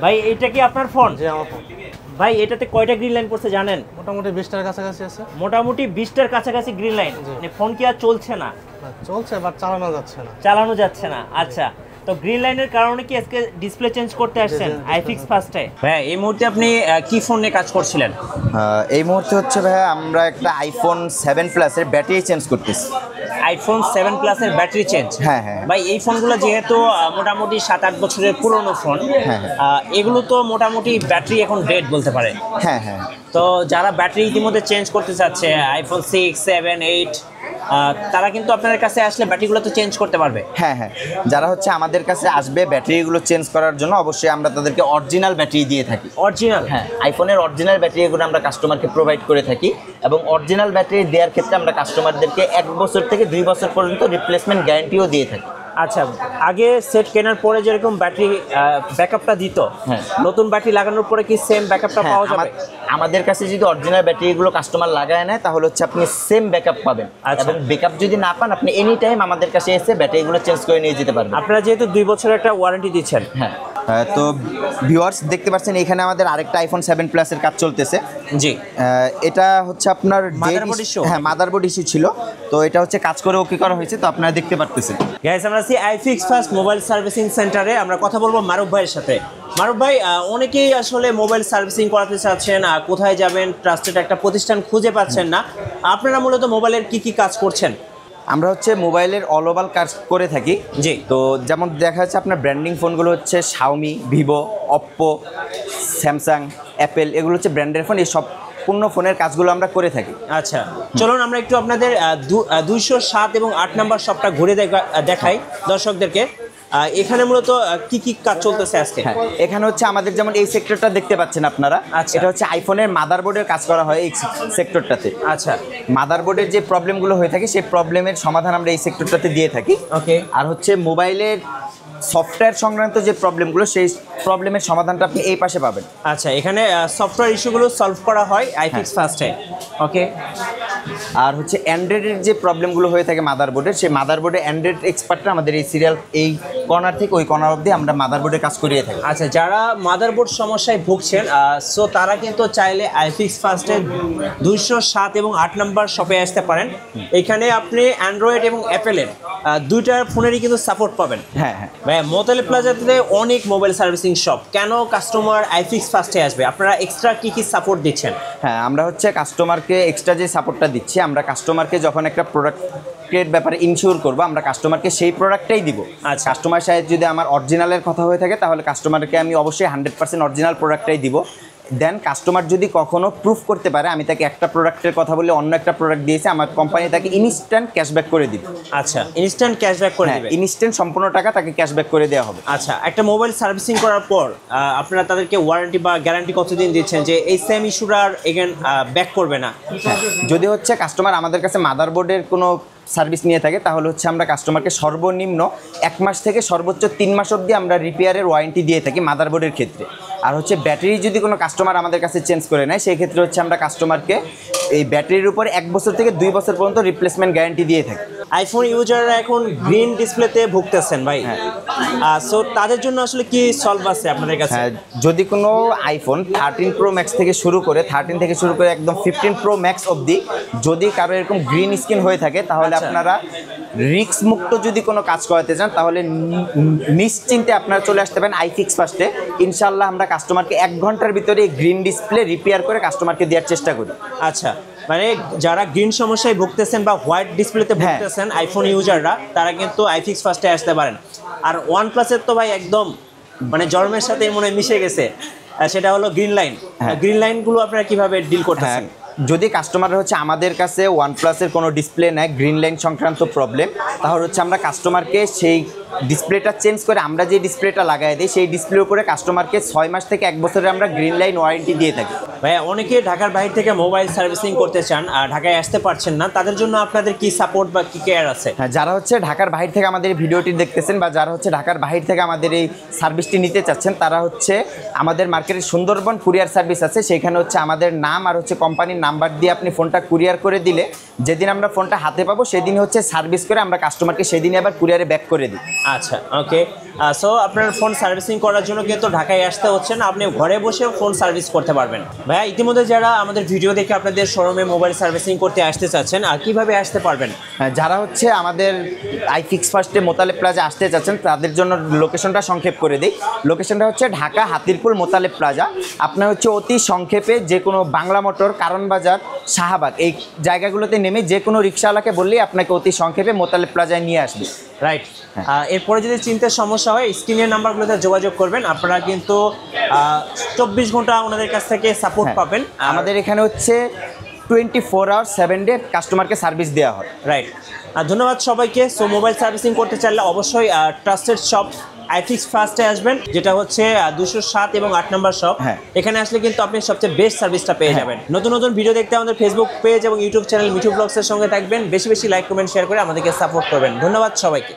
ভাই এটা কি আপনার ফোন? জি আমার ফোন। ভাই এটাতে কয়টা গ্রিন লাইন পড়ছে জানেন? মোটামুটি 20টার কাছাকাছি আছে। মোটামুটি 20টার কাছাকাছি গ্রিন লাইন। মানে ফোন কি আর চলছে না? চলছে বাট চালানো যাচ্ছে না। চালানো যাচ্ছে না। আচ্ছা, তো গ্রিন লাইনের কারণে কি আজকে ডিসপ্লে চেঞ্জ করতে আসছেন আইফিক্স ফার্স্টে? ভাই এই মুহূর্তে আপনি কি ফোন নিয়ে কাজ করছিলেন? এই মুহূর্তে হচ্ছে ভাই আমরা একটা আইফোন 7 প্লাসের ব্যাটারি চেঞ্জ করতেছি। আইফোন 7 প্লাসের ব্যাটারি চেঞ্জ? হ্যাঁ হ্যাঁ ভাই এই ফোনগুলো যেহেতু মোটামুটি 7-8 বছরের পুরনো ফোন, এগুলো তো মোটামুটি ব্যাটারি এখন ডেড বলতে পারে। হ্যাঁ হ্যাঁ। তো যারা ব্যাটারি ইতিমধ্যে চেঞ্জ করতে চাচ্ছে আইফোন 6, 7, 8, তারা কিন্তু আপনাদের কাছে আসলে ব্যাটারিগুলো তো চেঞ্জ করতে পারবে। হ্যাঁ হ্যাঁ, যারা হচ্ছে আমাদের কাছে আসবে ব্যাটারিগুলো চেঞ্জ করার জন্য অবশ্যই আমরা তাদেরকে অরিজিনাল ব্যাটারি দিয়ে থাকি। অরিজিনাল? হ্যাঁ, আইফোনের অরিজিনাল ব্যাটারিগুলো আমরা কাস্টমারকে প্রোভাইড করে থাকি এবং অরিজিনাল ব্যাটারি দেওয়ার ক্ষেত্রে আমরা কাস্টমারদেরকে 1 বছর থেকে 2 বছর পর্যন্ত রিপ্লেসমেন্ট গ্যারান্টিও দিয়ে থাকি। আচ্ছা, আগে সেট কেনার পরে যেরকম ব্যাটারি ব্যাকআপটা দিত, নতুন ব্যাটারি লাগানোর পরে কি সেম ব্যাকআপটা পাওয়া যাবে? আমাদের কাছে যদি অরিজিনাল ব্যাটারিগুলো কাস্টমার লাগায় নেয় তাহলে হচ্ছে আপনি সেম ব্যাকআপ পাবেন। এবং ব্যাকআপ যদি না পান আপনি এনি টাইম আমাদের কাছে এসে ব্যাটারিগুলো চেঞ্জ করে নিয়ে যেতে পারবেন। আপনারা যেহেতু 2 বছরের একটা ওয়ারেন্টি দিচ্ছেন। হ্যাঁ, তো ভিউয়ার্স দেখতে পাচ্ছেন এখানে আমাদের আরেকটা আইফোন 7 প্লাসের কাজ চলতেছে। জি, এটা হচ্ছে আপনার মাদারবোর্ড ইস্যু। হ্যাঁ, মাদারবোর্ড ইস্যু ছিল, তো এটা হচ্ছে কাজ করে ওকে করা হয়েছে, তো আপনারা দেখতে পারতেছেন। গাইস, আমরা আছি আইফিক্স ফার্স্ট মোবাইল সার্ভিসিং সেন্টারে। আমরা কথা বলবো মারুফ ভাইয়ের সাথে। মারুফ ভাই, অনেকেই আসলে মোবাইল সার্ভিসিং করাতে চাচ্ছেন, কোথায় যাবেন, ট্রাস্টেড একটা প্রতিষ্ঠান খুঁজে পাচ্ছেন না। আপনারা মূলত মোবাইলের কি কি কাজ করছেন? আমরা হচ্ছে মোবাইলের অল ওভার কাজ করে থাকি। জি, তো যেমন দেখা যাচ্ছে আপনার ব্র্যান্ডিং ফোনগুলো হচ্ছে Xiaomi, Vivo, Oppo, Samsung, Apple, এগুলো হচ্ছে ব্র্যান্ডের ফোন। এই সব পূর্ণ ফোনের কাজগুলো আমরা করে থাকি। আচ্ছা, চলুন আমরা একটু আপনাদের 207 এবং 8 নাম্বার শপটা ঘুরে দেখাই দর্শকদেরকে। এখানে মূলত কি কি কাজ চলতেছে আজকে? হ্যাঁ, এখানে হচ্ছে আমাদের যেমন এই সেক্টরটা দেখতে পাচ্ছেন আপনারা। আচ্ছা, এটা হচ্ছে আইফোনের মাদারবোর্ডের কাজ করা হয় এই সেক্টরটাতে। আচ্ছা, মাদারবোর্ডের যে প্রবলেমগুলো হয়ে থাকে সেই প্রবলেমের সমাধান আমরা এই সেক্টরটাতে দিয়ে থাকি। ওকে। আর হচ্ছে মোবাইলের সফটওয়্যার সংক্রান্ত যে প্রবলেমগুলো সেই প্রবলেমের সমাধানটা আপনি এই পাশে পাবেন। আচ্ছা, এখানে সফটওয়্যার ইস্যুগুলো সলভ করা হয় আইফিক্স ফার্স্টে। ওকে। আর হচ্ছে অ্যান্ড্রয়েডের যে প্রবলেমগুলো হয়ে থাকে মাদারবোর্ডের, সেই মাদারবোর্ডে অ্যান্ড্রয়েড এক্সপার্টরা আমাদের এই সিরিয়াল এই কর্নার থেকে ওই কর্নার অবধি আমরা মাদারবোর্ডে কাজ করিয়ে থাকি। আচ্ছা, যারা মাদারবোর্ড সমস্যায় ভুগছেন সো তারা কিন্তু চাইলে আইফিক্স ফার্স্টের 207 এবং 8 নাম্বার শপে আসতে পারেন। এখানে আপনি অ্যান্ড্রয়েড এবং অ্যাপেলের দুইটার ফোনেরই কিন্তু সাপোর্ট পাবেন। হ্যাঁ হ্যাঁ ভাই, মোতালে প্লাজাতে অনেক মোবাইল সার্ভিসিং শপ, কেন কাস্টমার আইফিক্স ফার্স্টে আসবে? আপনারা এক্সট্রা কি কি সাপোর্ট দিচ্ছেন? হ্যাঁ, আমরা হচ্ছে কাস্টমারকে এক্সট্রা যে সাপোর্টটা দিচ্ছি, আমরা কাস্টমারকে যখন একটা প্রোডাক্টের ব্যাপারে ইনশিওর করবো আমরা কাস্টমারকে সেই প্রোডাক্টটাই দিব। আচ্ছা, কাস্টমার সাথে যদি আমার অরিজিনালের কথা হয়ে থাকে তাহলে কাস্টমারকে আমি অবশ্যই 100% অরিজিনাল প্রোডাক্টটাই দিব। দেন কাস্টমার যদি কখনো প্রুফ করতে পারে আমি তাকে একটা প্রোডাক্টের কথা বলে অন্য একটা প্রোডাক্ট দিয়েছি, আমার কোম্পানি তাকে ইনস্ট্যান্ট ক্যাশব্যাক করে দিবে। আচ্ছা, ইনস্ট্যান্ট ক্যাশব্যাক করে দিবে? ইনস্ট্যান্ট সম্পূর্ণ টাকা তাকে ক্যাশব্যাক করে দেওয়া হবে। আচ্ছা, একটা মোবাইল সার্ভিসিং করার পর আপনারা তাদেরকে ওয়ারেন্টি বা গ্যারান্টি কতদিন দিচ্ছেন যে এই সেম ইস্যুটা আর এগেন ব্যাক করবে না? যদি হচ্ছে কাস্টমার আমাদের কাছে মাদারবোর্ডের কোনো সার্ভিস নিয়ে থাকে তাহলে হচ্ছে আমরা কাস্টমারকে সর্বনিম্ন 1 মাস থেকে সর্বোচ্চ 3 মাস অবধি আমরা রিপেয়ারের ওয়ারেন্টি দিয়ে থাকি মাদারবোর্ডের ক্ষেত্রে। আর হচ্ছে ব্যাটারি যদি কোনো কাস্টমার আমাদের কাছে চেঞ্জ করে নেয় সেই ক্ষেত্রে হচ্ছে আমরা কাস্টমারকে এই ব্যাটারির উপরে 1 বছর থেকে 2 বছর পর্যন্ত রিপ্লেসমেন্ট গ্যারান্টি দিয়ে থাকি। আইফোন ইউজাররা এখন গ্রিন ডিসপ্লেতে ভুগতেছেন ভাই, সো তাদের জন্য আসলে কি সলভ আছে আপনাদের কাছে? যদি কোনো আইফোন 13 প্রো ম্যাক্স থেকে শুরু করে 13 থেকে শুরু করে একদম 15 প্রো ম্যাক্স অবধি যদি কারো এরকম গ্রিন স্ক্রিন হয়ে থাকে তাহলে আপনারা রিস্ক মুক্ত যদি কোনো কাজ করাতে চান তাহলে নিশ্চিন্তে আপনারা চলে আসতে পারেন আইফিক্স ফার্স্টে। ইনশাল্লাহ আমরা কাস্টমারকে 1 ঘন্টার ভিতরে গ্রিন ডিসপ্লে রিপেয়ার করে কাস্টমারকে দেওয়ার চেষ্টা করি। আচ্ছা, মানে যারা গ্রিন সমস্যায় ভুগতেছেন বা হোয়াইট ডিসপ্লেতে ভুগতেছেন আইফোন ইউজাররা, তারা কিন্তু আইফিক্স ফার্স্টে আসতে পারেন। আর OnePlus-এর তো ভাই একদম মানে জন্মের সাথে মনে হয় মিশে গেছে, সেটা হলো গ্রিন লাইন। গ্রিন লাইনগুলো আপনারা কিভাবে ডিল করতেছেন? যদি কাস্টমার হচ্ছে আমাদের কাছে OnePlus-এর কোনো ডিসপ্লে নেয় গ্রিন লাইন সংক্রান্ত প্রবলেম, তাহলে হচ্ছে আমরা কাস্টমারকে সেই ডিসপ্লেটা চেঞ্জ করে আমরা যে ডিসপ্লেটা লাগাই দিই সেই ডিসপ্লের উপরে কাস্টমারকে 6 মাস থেকে 1 বছরের আমরা গ্রিন লাইন ওয়ারেন্টি দিয়ে থাকি। ভাইয়া, অনেকে ঢাকার বাইরে থেকে মোবাইল সার্ভিসিং করতে চান আর ঢাকায় আসতে পারছেন না, তাদের জন্য আপনাদের কি সাপোর্ট বা কি কেয়ার আছে? হ্যাঁ, যারা হচ্ছে ঢাকার বাইরে থেকে আমাদের এই ভিডিওটি দেখতেছেন বা যারা হচ্ছে ঢাকার বাইরে থেকে আমাদের এই সার্ভিসটি নিতে চাচ্ছেন তারা হচ্ছে আমাদের মার্কেটে সুন্দরবন কুরিয়ার সার্ভিস আছে, সেখানে হচ্ছে আমাদের নাম আর হচ্ছে কোম্পানির নাম্বার দিয়ে আপনি ফোনটা কুরিয়ার করে দিলে যেদিন আমরা ফোনটা হাতে পাবো সেদিন হচ্ছে সার্ভিস করে আমরা কাস্টমারকে সেদিনই আবার কুরিয়ারে ব্যাক করে দিই। আচ্ছা, ওকে। সো আপনার ফোন সার্ভিসিং করার জন্য কিন্তু ঢাকায় আসতে হচ্ছে না, আপনি ঘরে বসেও ফোন সার্ভিস করতে পারবেন। ভাইয়া ইতিমধ্যে যারা আমাদের ভিডিও দেখে আপনাদের শোরুমে মোবাইল সার্ভিসিং করতে আসতে চাচ্ছেন, আর কিভাবে আসতে পারবেন? হ্যাঁ, যারা হচ্ছে আমাদের আইফিক্স ফার্স্টে মোতালেব প্লাজা আসতে চাচ্ছেন তাদের জন্য লোকেশনটা সংক্ষেপ করে দিই। লোকেশনটা হচ্ছে ঢাকা হাতিরপুল মোতালেব প্লাজা। আপনার হচ্ছে অতি সংক্ষেপে যে কোনো বাংলা মোটর, কারণ বাজার, শাহবাগ এই জায়গাগুলোতে নেমে যে কোনো রিক্সাওয়ালাকে বললেই আপনাকে অতি সংক্ষেপে মোতালেব প্লাজায় নিয়ে আসবে। রাইট। এরপরে যদি চিনতে সমস্যা হয় স্ক্রিনের নাম্বারগুলোতে যোগাযোগ করবেন, আপনারা কিন্তু 24 ঘন্টা ওনাদের কাছ থেকে সাপোর্ট পাবেন। আমাদের এখানে হচ্ছে 24 আওয়ার 7 ডে কাস্টমারকে সার্ভিস দেওয়া হয়। রাইট। ধন্যবাদ সবাইকে। সো মোবাইল সার্ভিসিং করতে চাইলে অবশ্যই ট্রাস্টেড শপ আইফিক্স ফার্স্টে আসবেন, যেটা হচ্ছে 207 এবং 8 নম্বর শপ। হ্যাঁ। এখানে আসলে কিন্তু আপনি সবচেয়ে বেস্ট সার্ভিসটা পেয়ে যাবেন। নতুন নতুন ভিডিও দেখতে আমাদের ফেসবুক পেজ এবং ইউটিউব চ্যানেল মিঠু ব্লগসের সঙ্গে থাকবেন। বেশি বেশি লাইক, কমেন্ট, শেয়ার করে আমাদেরকে সাপোর্ট করবেন। ধন্যবাদ সবাইকে।